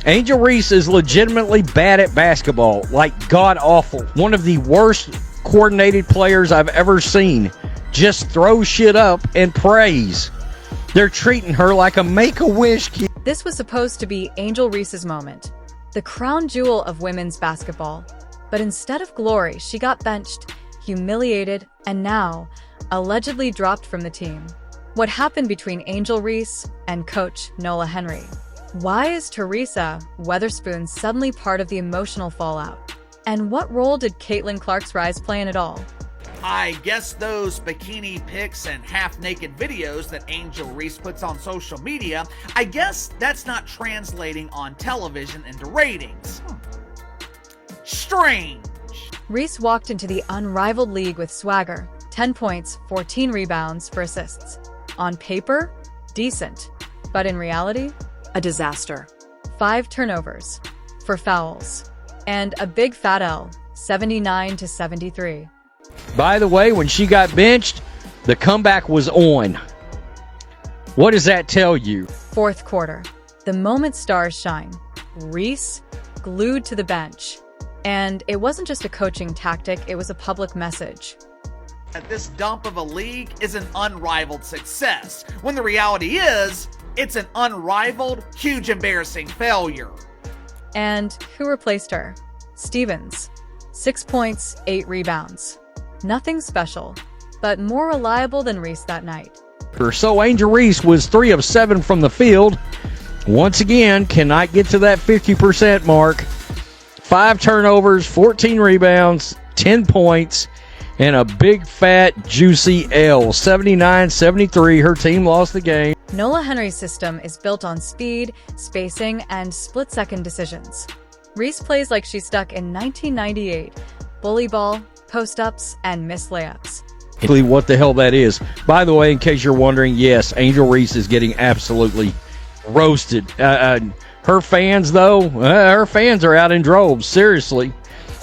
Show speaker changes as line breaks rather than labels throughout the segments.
Angel Reese is legitimately bad at basketball, like god-awful. One of the worst coordinated players I've ever seen. Just throws shit up and prays. They're treating her like a Make-A-Wish kid.
This was supposed to be Angel Reese's moment, the crown jewel of women's basketball. But instead of glory, she got benched, humiliated, and now allegedly dropped from the team. What happened between Angel Reese and coach Nola Henry? Why is Teresa Weatherspoon suddenly part of the emotional fallout? And what role did Caitlin Clark's rise play in it all?
I guess those bikini pics and half-naked videos that Angel Reese puts on social media, I guess that's not translating on television into ratings. Strange.
Reese walked into the Unrivaled league with swagger, 10 points, 14 rebounds for assists. On paper, decent. But in reality, a disaster. 5 turnovers, 4 fouls, and a big fat L, 79-73.
By the way, when she got benched, the comeback was on. What does that tell you?
Fourth quarter, the moment stars shine. Reese glued to the bench. And it wasn't just a coaching tactic, it was a public message.
This dump of a league is an unrivaled success, when the reality is, it's an unrivaled, huge, embarrassing failure.
And who replaced her? Stevens. 6 points, 8 rebounds. Nothing special, but more reliable than Reese that night.
So Angel Reese was 3 of 7 from the field. Once again, cannot get to that 50% mark. 5 turnovers, 14 rebounds, 10 points, and a big, fat, juicy L. 79-73. Her team lost the game.
Nola Henry's system is built on speed, spacing, and split-second decisions. Reese plays like she's stuck in 1998. Bully ball, post-ups, and missed layups.
What the hell that is. By the way, in case you're wondering, yes, Angel Reese is getting absolutely roasted. Her fans, though, her fans are out in droves. Seriously.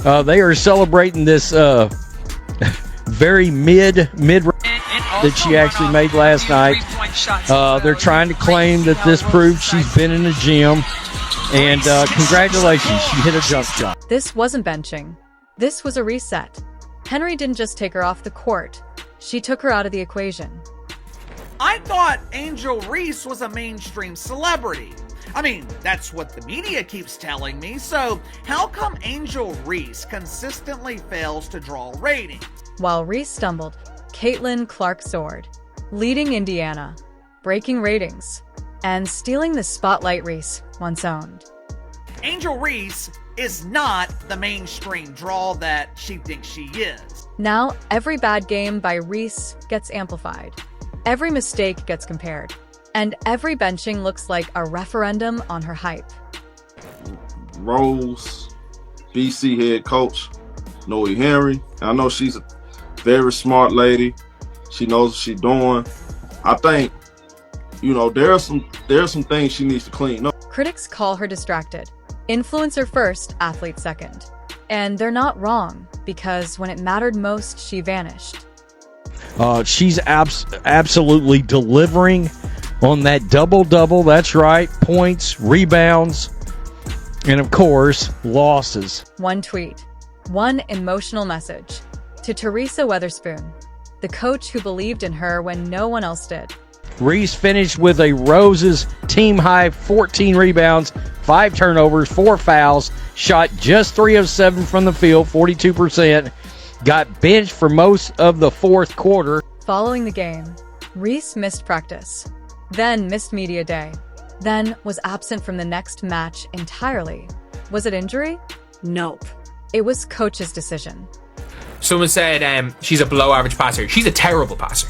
They are celebrating this very mid that she actually made last night. They're trying to claim that this proves she's been in the gym. And congratulations, she hit a jump shot.
This wasn't benching. This was a reset. Henry didn't just take her off the court. She took her out of the equation.
I thought Angel Reese was a mainstream celebrity. I mean, that's what the media keeps telling me, so how come Angel Reese consistently fails to draw ratings?
While Reese stumbled, Caitlin Clark soared, leading Indiana, breaking ratings, and stealing the spotlight Reese once owned.
Angel Reese is not the mainstream draw that she thinks she is.
Now, every bad game by Reese gets amplified. Every mistake gets compared. And every benching looks like a referendum on her hype.
Rose, BC head coach, Nola Henry. I know she's a very smart lady. She knows what she's doing. I think, there are some things she needs to clean up.
Critics call her distracted. Influencer first, athlete second. And they're not wrong, because when it mattered most, she vanished.
She's absolutely delivering on that double-double. That's right. Points, rebounds, and of course, losses.
One tweet, one emotional message to Teresa Weatherspoon, the coach who believed in her when no one else did.
Reese finished with a Rose's team-high 14 rebounds, 5 turnovers, 4 fouls, shot just 3 of 7 from the field, 42%, got benched for most of the fourth quarter.
Following the game, Reese missed practice, then missed media day, then was absent from the next match entirely. Was it injury? Nope. It was coach's decision.
Someone said she's a below-average passer. She's a terrible passer.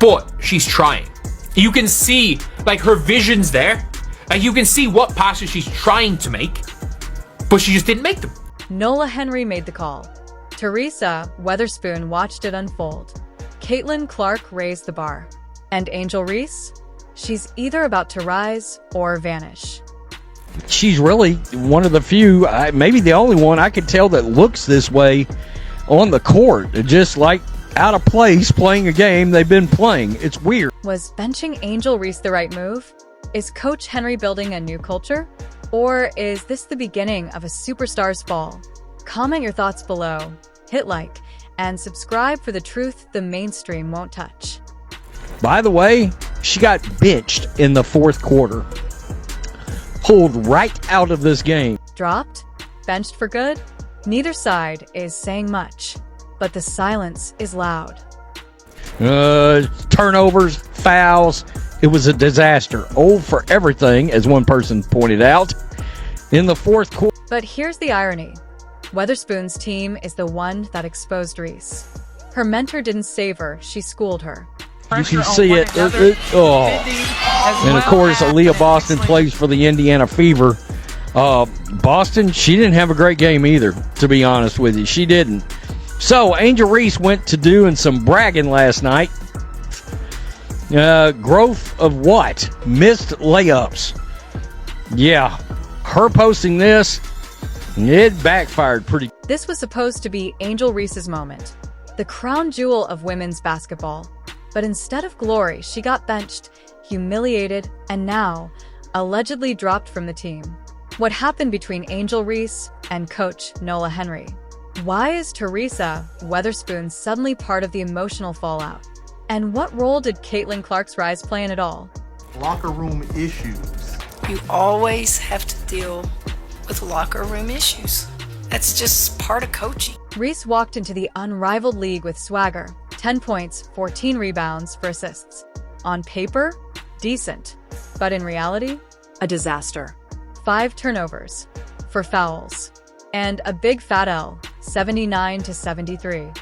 But she's trying. You can see, her vision's there. You can see what passes she's trying to make, but she just didn't make them.
Nola Henry made the call. Teresa Weatherspoon watched it unfold. Caitlin Clark raised the bar. And Angel Reese? She's either about to rise or vanish.
She's really one of the few, maybe the only one I could tell that looks this way on the court. Just out of place playing a game they've been playing. It's weird.
Was benching Angel Reese the right move? Is Coach Henry building a new culture? Or is this the beginning of a superstar's fall? Comment your thoughts below, hit like, and subscribe for the truth the mainstream won't touch.
By the way, she got benched in the fourth quarter. Pulled right out of this game.
Dropped? Benched for good? Neither side is saying much, but the silence is loud.
Turnovers, fouls. It was a disaster. Oh, for everything, as one person pointed out. In the fourth quarter.
But here's the irony. Weatherspoon's team is the one that exposed Reese. Her mentor didn't save her, she schooled her.
You can see it. And of course, Aaliyah Boston plays for the Indiana Fever. Boston, she didn't have a great game either, to be honest with you. She didn't. So, Angel Reese went to doing some bragging last night. Growth of what? Missed layups. Yeah. Her posting this, it backfired pretty.
This was supposed to be Angel Reese's moment, the crown jewel of women's basketball. But instead of glory, she got benched, humiliated, and now allegedly dropped from the team. What happened between Angel Reese and coach Nola Henry? Why is Teresa Weatherspoon suddenly part of the emotional fallout? And what role did Caitlin Clark's rise play in it all?
Locker room issues.
You always have to deal with locker room issues. That's just part of coaching.
Reese walked into the Unrivaled league with swagger, 10 points, 14 rebounds for assists. On paper, decent. But in reality, a disaster. 5 turnovers, for fouls. And a big fat L, 79-73.